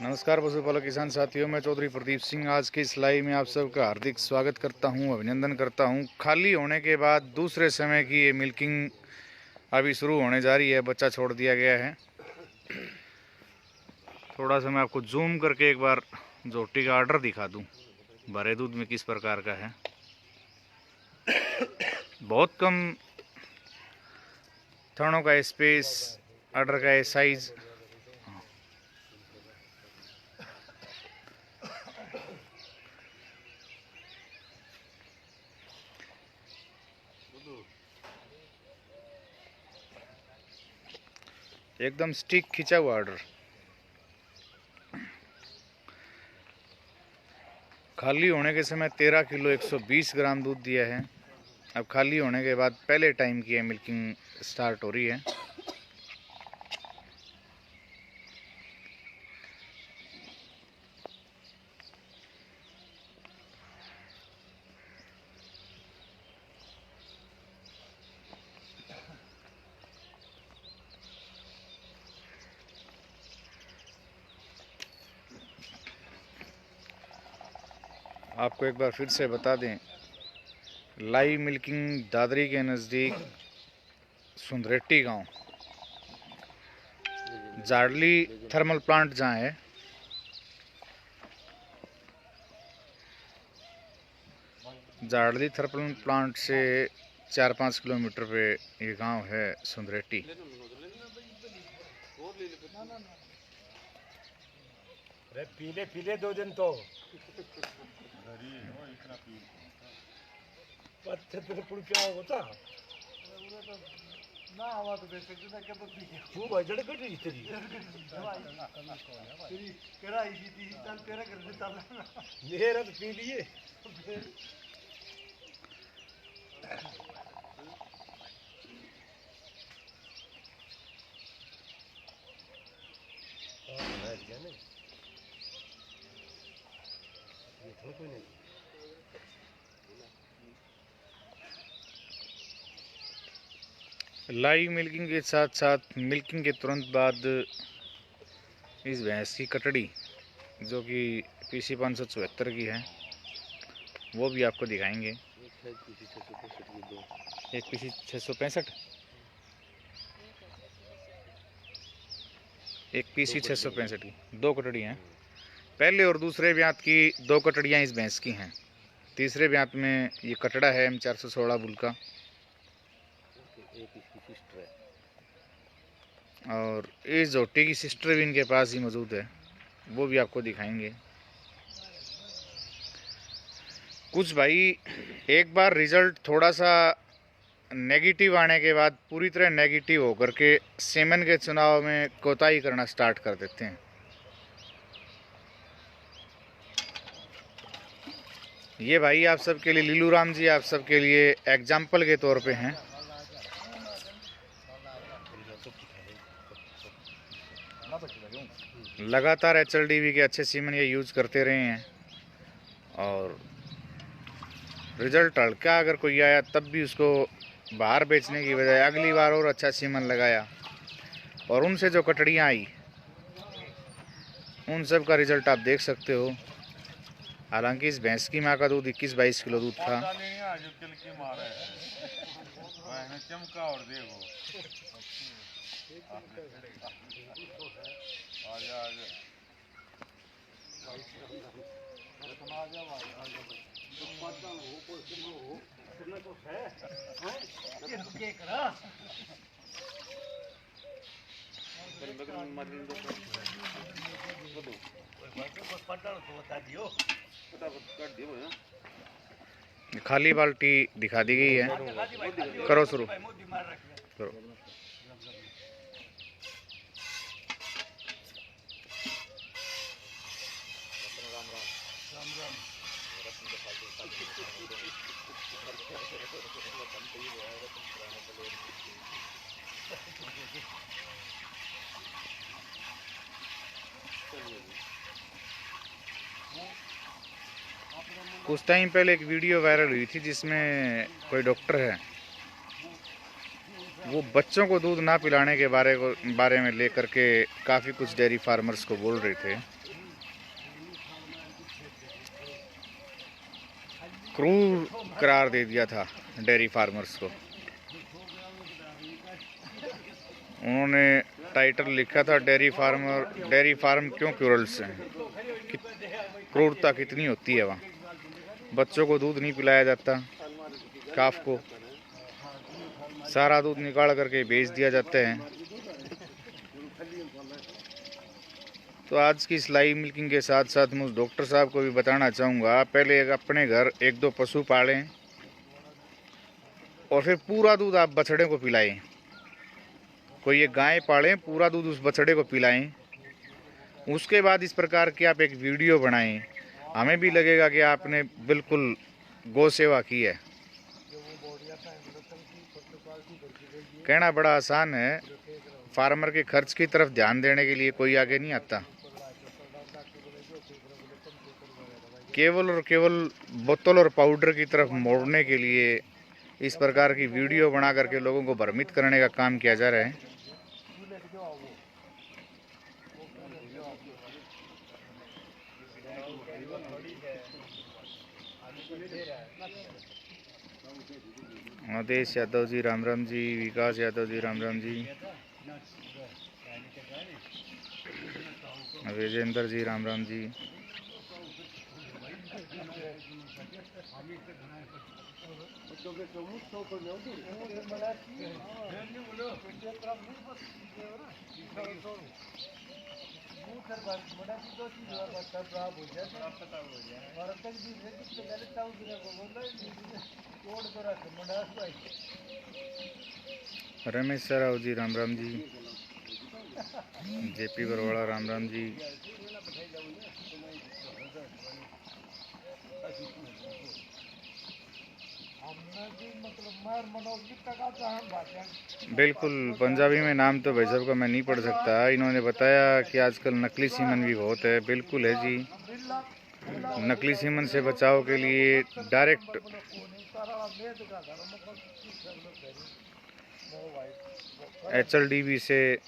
नमस्कार पशुपालक किसान साथियों, मैं चौधरी प्रदीप सिंह आज की इस लाइव में आप सबका हार्दिक स्वागत करता हूं, अभिनंदन करता हूं। खाली होने के बाद दूसरे समय की ये मिल्किंग अभी शुरू होने जा रही है। बच्चा छोड़ दिया गया है। थोड़ा सा मैं आपको जूम करके एक बार झोटी का आर्डर दिखा दूं, भरे दूध में किस प्रकार का है। बहुत कम थनों का स्पेस, आर्डर का साइज। एकदम स्टिक खींचा हुआ ऑर्डर। खाली होने के समय 13 किलो 120 ग्राम दूध दिया है। अब खाली होने के बाद पहले टाइम की है मिल्किंग स्टार्ट हो रही है। आपको एक बार फिर से बता दें, लाइव मिल्किंग दादरी के नज़दीक सुंदरेटी गांव, जाडली थर्मल प्लांट जहाँ है, जाडली थर्मल प्लांट से 4-5 किलोमीटर पे ये गांव है सुंदरेटी। पीले पीले 2 दिन तो पत्ते पे पुड़ क्या होता ना हवा तो बेशक ना क्या तो पी वो भाई जड़ कट रही तेरी केड़ा इसी थी चल तेरा कर दे चल मेरा तो पी लिए लाइव मिल्किंग के साथ साथ मिल्किंग के तुरंत बाद इस भैंस की कटड़ी, जो कि PC 574 की है, वो भी आपको दिखाएंगे। एक PC 665, एक PC 665 की 2 कटड़ी हैं। पहले और दूसरे ब्यात की 2 कटड़ियाँ इस भैंस की हैं। तीसरे ब्यात में ये कटड़ा है M416 बुल का, और इस जोटी की सिस्टर भी इनके पास ही मौजूद है, वो भी आपको दिखाएंगे। कुछ भाई एक बार रिजल्ट थोड़ा सा नेगेटिव आने के बाद पूरी तरह नेगेटिव होकर के सेमन के चुनाव में कोताही करना स्टार्ट कर देते हैं। ये भाई आप सबके लिए, लीलू राम जी आप सबके लिए एग्जाम्पल के तौर पे हैं। लगातार HLDV के अच्छे सीमन ये यूज करते रहे हैं, और रिजल्ट हल्का अगर कोई आया तब भी उसको बाहर बेचने की बजाय अगली बार और अच्छा सीमन लगाया, और उनसे जो कटड़ियाँ आई उन सब का रिजल्ट आप देख सकते हो। हालांकि इस भैंस की माँ का दूध 21-22 किलो दूध था। खाली बाल्टी दिखा दी गई है। करो शुरू करो। कुछ टाइम पहले एक वीडियो वायरल हुई थी जिसमें कोई डॉक्टर है, वो बच्चों को दूध ना पिलाने के बारे में लेकर के काफ़ी कुछ डेयरी फार्मर्स को बोल रहे थे। क्रूर करार दे दिया था डेयरी फार्मर्स को। उन्होंने टाइटल लिखा था डेयरी फार्म क्यों क्रूरल्स हैं, क्रूरता कितनी होती है वहाँ। बच्चों को दूध नहीं पिलाया जाता, काफ को सारा दूध निकाल करके बेच दिया जाता है। तो आज की इस लाइव मिल्किंग के साथ साथ मैं उस डॉक्टर साहब को भी बताना चाहूँगा, पहले अपने घर 1-2 पशु पालें और फिर पूरा दूध आप बछड़े को पिलाएं। कोई एक गाय पालें, पूरा दूध उस बछड़े को पिलाएं, उसके बाद इस प्रकार की आप एक वीडियो बनाएं। हमें भी लगेगा कि आपने बिल्कुल गौ सेवा की है। कहना बड़ा आसान है, फार्मर के खर्च की तरफ ध्यान देने के लिए कोई आगे नहीं आता। केवल और केवल बोतल और पाउडर की तरफ मोड़ने के लिए इस प्रकार की वीडियो बना करके लोगों को भ्रमित करने का काम किया जा रहा है। आदेश यादव जी राम राम जी, विकास यादव जी राम राम जी, विजेंद्र जी राम राम जी। रमेश राव जी राम राम जी, जेपी बरवाड़ा राम राम जी। बिल्कुल, पंजाबी में नाम तो भाई साहब का मैं नहीं पढ़ सकता। इन्होंने बताया कि आजकल नकली सीमन भी बहुत है। बिल्कुल है जी, नकली सीमन से बचाव के लिए डायरेक्ट HLDB से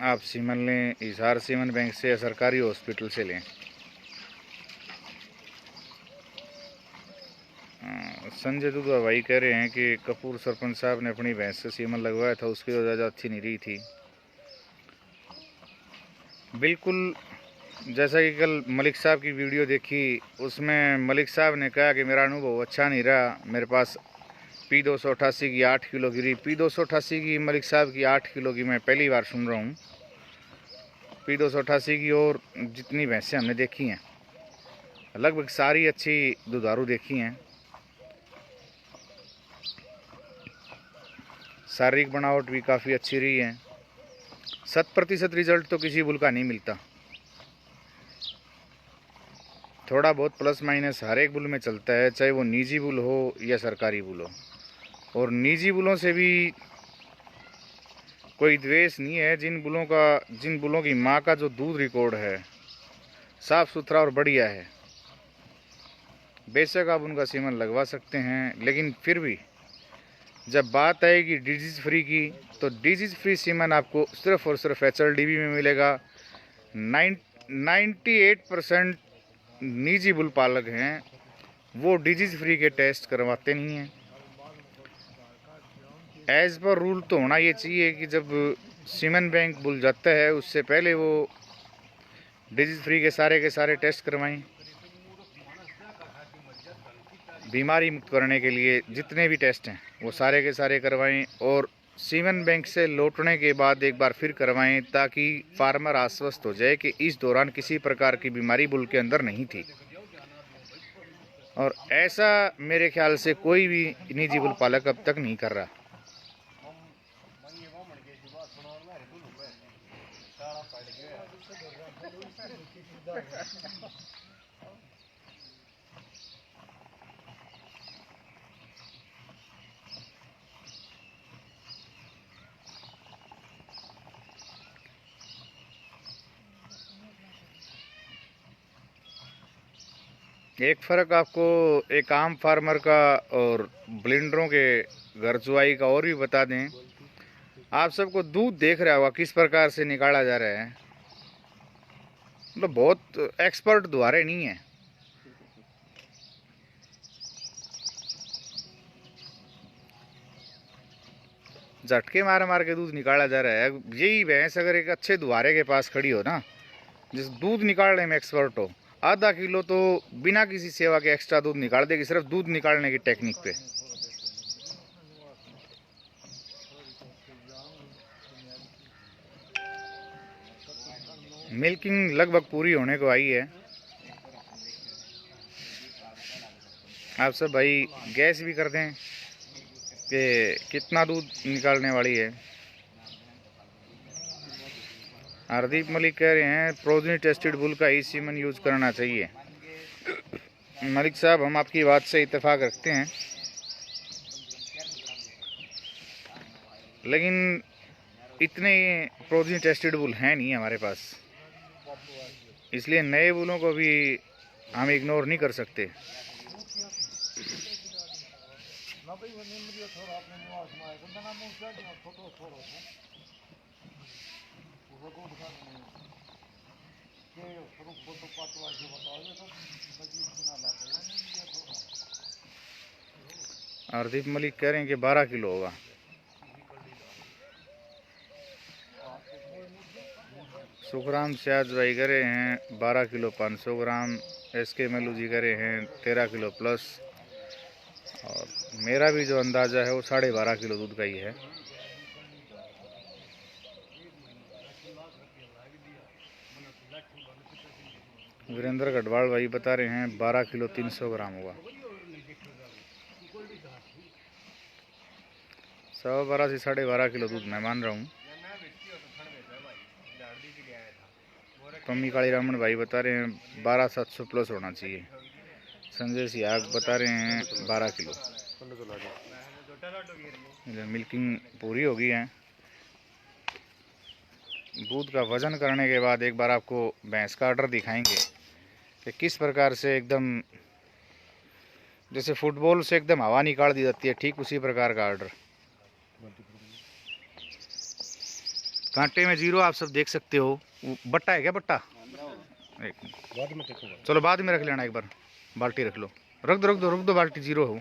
आप सीमन लें, हिसार सीमन बैंक से या सरकारी हॉस्पिटल से लें। संजय दुधा भाई कह रहे हैं कि कपूर सरपंच साहब ने अपनी भैंस से सीमन लगवाया था, उसकी वजह ज़्यादा अच्छी नहीं रही थी। बिल्कुल, जैसा कि कल मलिक साहब की वीडियो देखी, उसमें मलिक साहब ने कहा कि मेरा अनुभव अच्छा नहीं रहा, मेरे पास P288 की 8 किलो गिरी। P288 की मलिक साहब की 8 किलो की मैं पहली बार सुन रहा हूँ। P288 की और जितनी भैंसें हमने देखी हैं, लगभग सारी अच्छी दुधारू देखी हैं। शारीरिक बनावट भी काफ़ी अच्छी रही है। 100% रिजल्ट तो किसी बुल का नहीं मिलता, थोड़ा बहुत प्लस माइनस हर एक बुल में चलता है, चाहे वो निजी बुल हो या सरकारी बुल हो। और निजी बुलों से भी कोई द्वेष नहीं है। जिन बुलों की माँ का जो दूध रिकॉर्ड है साफ़ सुथरा और बढ़िया है, बेशक आप उनका सीमन लगवा सकते हैं। लेकिन फिर भी जब बात आएगी डिजीज़ फ्री की, तो डिजीज़ फ्री सीमन आपको सिर्फ और सिर्फ HLDB में मिलेगा। 98% निजी बुल पालक हैं, वो डिजीज़ फ्री के टेस्ट करवाते नहीं हैं। एज पर रूल तो होना ये चाहिए कि जब सीमन बैंक बुल जाता है, उससे पहले वो डिजीज़ फ्री के सारे टेस्ट करवाएं। बीमारी मुक्त करने के लिए जितने भी टेस्ट हैं वो सारे के सारे करवाएं, और सीमन बैंक से लौटने के बाद एक बार फिर करवाएं, ताकि फार्मर आश्वस्त हो जाए कि इस दौरान किसी प्रकार की बीमारी बुल के अंदर नहीं थी। और ऐसा मेरे ख्याल से कोई भी निजी बुल पालक अब तक नहीं कर रहा। एक फ़र्क आपको एक आम फार्मर का और ब्लेंडरों के घर चुवाई का और भी बता दें। आप सबको दूध देख रहा होगा किस प्रकार से निकाला जा रहा है, मतलब बहुत एक्सपर्ट दुआरे नहीं है। झटके मार मार के दूध निकाला जा रहा है। यही भैंस अगर एक अच्छे दुआरे के पास खड़ी हो ना, जिस दूध निकालने में एक्सपर्ट हो, आधा किलो तो बिना किसी सेवा के एक्स्ट्रा दूध निकाल देगी, सिर्फ दूध निकालने की टेक्निक पे। मिल्किंग लगभग पूरी होने को आई है। आप सब भाई गैस भी कर दें कि कितना दूध निकालने वाली है। हरदीप मलिक कह रहे हैं प्रोजनी टेस्टेड बुल का ही सीमन यूज करना चाहिए। मलिक साहब, हम आपकी बात से इत्तेफाक रखते हैं, लेकिन इतने प्रोजनी टेस्टेड बुल हैं नहीं हमारे पास, इसलिए नए बुलों को भी हम इग्नोर नहीं कर सकते। हरदीप मलिक कह रहे हैं कि 12 किलो होगा। सुखराम सियाज भाई कह रहे हैं 12 किलो 500 ग्राम। SK मेलू जी कह रहे हैं 13 किलो प्लस। और मेरा भी जो अंदाज़ा है वो 12.5 किलो दूध का ही है। वीरेंद्र गढ़वाल भाई बता रहे हैं 12 किलो 300 ग्राम होगा। 12.5 से 12.5 किलो दूध मैं मान रहा हूँ। पम्मी काली रामन भाई बता रहे हैं 12,700 प्लस होना चाहिए। संजय सियाग बता रहे हैं 12 किलो। मिल्किंग पूरी होगी है। दूध का वजन करने के बाद एक बार आपको भैंस का आर्डर दिखाएंगे कि किस प्रकार से एकदम जैसे फुटबॉल से एकदम हवा निकाल दी जाती है, ठीक उसी प्रकार का आर्डर। कांटे में जीरो आप सब देख सकते हो। बट्टा है क्या? बट्टा चलो बाद में रख लेना, एक बार बाल्टी रख लो। रख दो बाल्टी जीरो हो।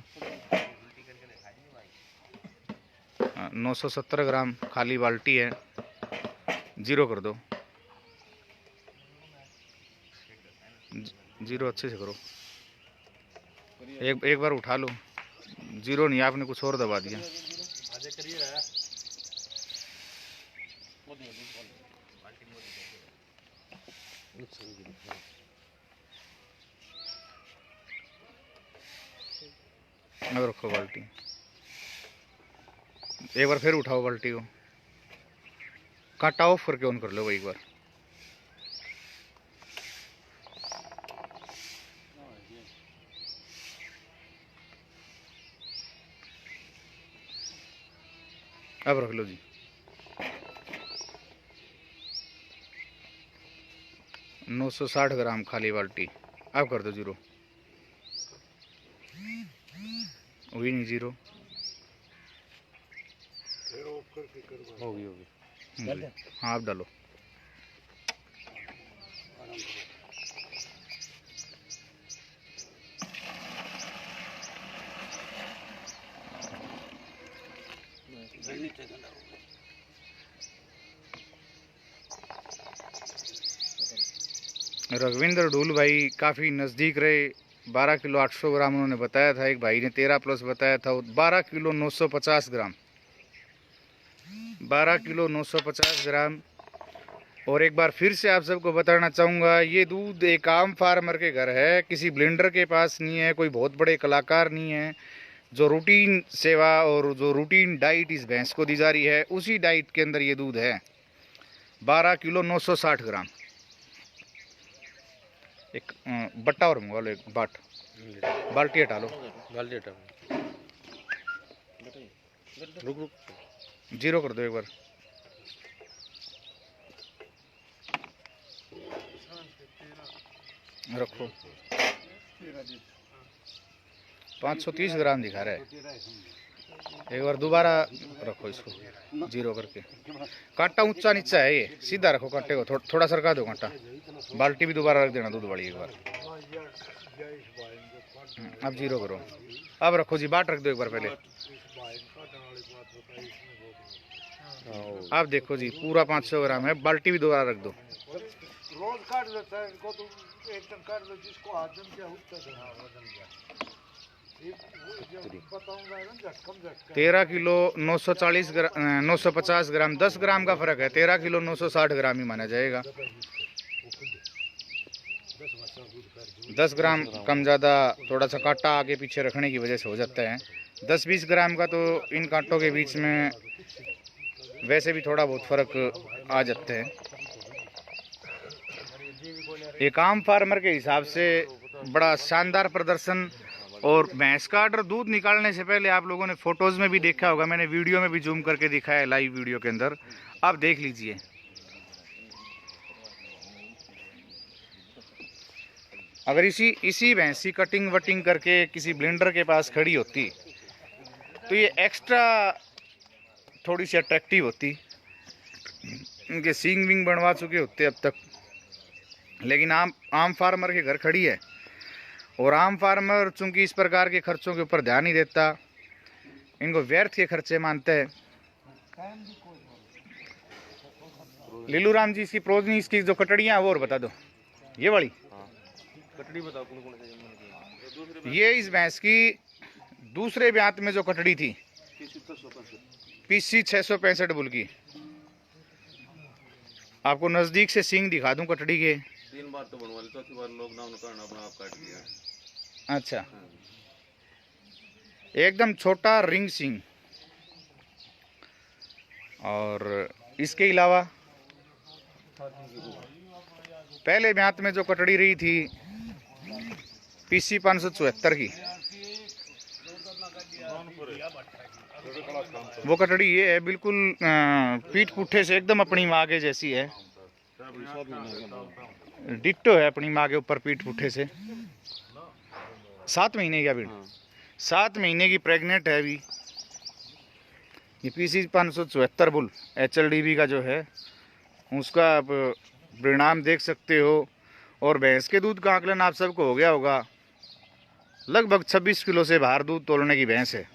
970 ग्राम खाली बाल्टी है, जीरो कर दो। जीरो अच्छे से करो। एक बार उठा लो। जीरो नहीं, आपने कुछ और दबा दिया। अब रखो बाल्टी। एक बार फिर उठाओ बाल्टी को, काटा ऑफ करके ऑन कर लो एक बार। अब रख लो जी। नौ 960 ग्राम खाली बाल्टी। अब कर दो जीरो। हुई नहीं जीरो। होगी। हाँ आप डालो। रघविंदर ढूल भाई काफ़ी नज़दीक रहे। 12 किलो 800 ग्राम उन्होंने बताया था। एक भाई ने 13 प्लस बताया था। 12 किलो 950 ग्राम। 12 किलो 950 ग्राम। और एक बार फिर से आप सबको बताना चाहूँगा, ये दूध एक आम फार्मर के घर है, किसी ब्लेंडर के पास नहीं है, कोई बहुत बड़े कलाकार नहीं है। जो रूटीन सेवा और जो रूटीन डाइट इस भैंस को दी जा रही है, उसी डाइट के अंदर ये दूध है। 12 किलो 960 ग्राम। एक बट्टा और मंगवा लो, एक बाल्टी हटा लो। बाल्टी हटा रुक जीरो कर दो एक बार। रखो। 530 ग्राम दिखा रहा है। एक बार दोबारा रखो इसको जीरो करके। कांटा ऊंचा नीचा है, ये सीधा रखो कांटे को। थोड़ा सरका दो कांटा। बाल्टी भी दोबारा रख देना दूध वाली एक बार। अब जीरो करो। अब रखो जी, बाट रख दो एक बार पहले। आप देखो जी, पूरा 500 ग्राम है। बाल्टी भी दोबारा रख दो। रोज काट लेता है इनको, तो एकदम काट लो जिसको आदम क्या होता है। बताऊंगा ना, झटकम झटका 13 किलो 940 ग्राम 950 ग्राम, 10 ग्राम का फर्क है। 13 किलो 960 ग्राम ही माना जाएगा। 10 ग्राम कम ज़्यादा थोड़ा सा कांटा आगे पीछे रखने की वजह से हो जाता है। 10-20 ग्राम का तो इन कांटों के बीच में वैसे भी थोड़ा बहुत फर्क आ जाता है। एक आम फार्मर के हिसाब से बड़ा शानदार प्रदर्शन। और भैंस का ऑर्डर दूध निकालने से पहले आप लोगों ने फोटोज़ में भी देखा होगा, मैंने वीडियो में भी जूम करके दिखाया है, लाइव वीडियो के अंदर आप देख लीजिए। अगर इसी भैंस की कटिंग वटिंग करके किसी ब्लेंडर के पास खड़ी होती तो ये एक्स्ट्रा थोड़ी सी अट्रैक्टिव होती। इनके सींग विंग बनवा चुके होते अब तक, लेकिन आम फार्मर के घर खड़ी है। और आम फार्मर चूंकि इस प्रकार के खर्चों के ऊपर ध्यान नहीं देता, इनको व्यर्थ के खर्चे मानते हैं। लीलू राम जी, इसकी प्रोजनी, इसकी जो कटड़ियाँ हैं वो और बता दो। ये वाली कटड़ी बताओ कौन कौन से। ये इस भैंस की दूसरे ब्यात में जो कटड़ी थी, पीसी 665 बुल की। आपको नजदीक से सींग दिखा दूं कटड़ी के। 3 बार तो बनवा ली, चौथी बार लॉकडाउन करना अपना आप काट लिया। अच्छा, एकदम छोटा रिंग सींग। और इसके अलावा पहले ब्यात में जो कटड़ी रही थी पीसी 574 की, वो कटड़ी ये है, बिल्कुल पीठ पुट्ठे से एकदम अपनी माँ के जैसी है। डिट्टो है अपनी माँ के ऊपर पीठ पुट्ठे से। 7 महीने का, 7 महीने की प्रेग्नेंट है अभी। ये पीसी 574 बुल HLDB का जो है, उसका आप परिणाम देख सकते हो। और भैंस के दूध का आकलन आप सबको हो गया होगा, लगभग 26 किलो से बाहर दूध तोलने की भैंस है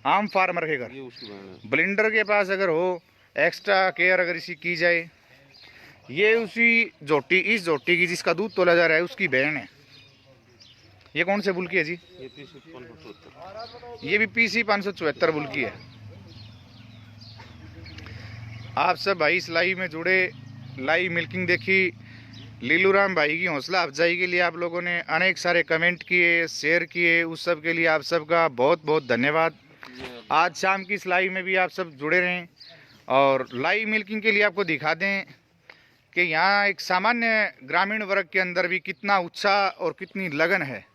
आम फार्मर के घर। ये उसकी बहन है। ब्लेंडर के पास अगर हो, एक्स्ट्रा केयर अगर इसी की जाए, ये उसी जोटी, इस जोटी की जिसका दूध तोला जा रहा है उसकी बहन है। ये कौन से बुल की है जी? ये पीसी 574। ये भी पीसी 574 बुल की है। आप सब भाई इस लाइव में जुड़े, लाइव मिल्किंग देखी। लीलू राम भाई की हौसला अफजाई के लिए आप लोगों ने अनेक सारे कमेंट किए, शेयर किए, उस सब के लिए आप सबका बहुत बहुत धन्यवाद। आज शाम की इस लाइव में भी आप सब जुड़े रहें और लाइव मिल्किंग के लिए आपको दिखा दें कि यहाँ एक सामान्य ग्रामीण वर्ग के अंदर भी कितना उत्साह और कितनी लगन है।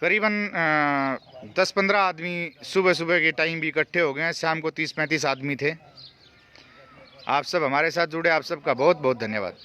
करीबन 10-15 आदमी सुबह सुबह के टाइम भी इकट्ठे हो गए हैं। शाम को 30-35 आदमी थे। आप सब हमारे साथ जुड़े, आप सबका बहुत बहुत धन्यवाद।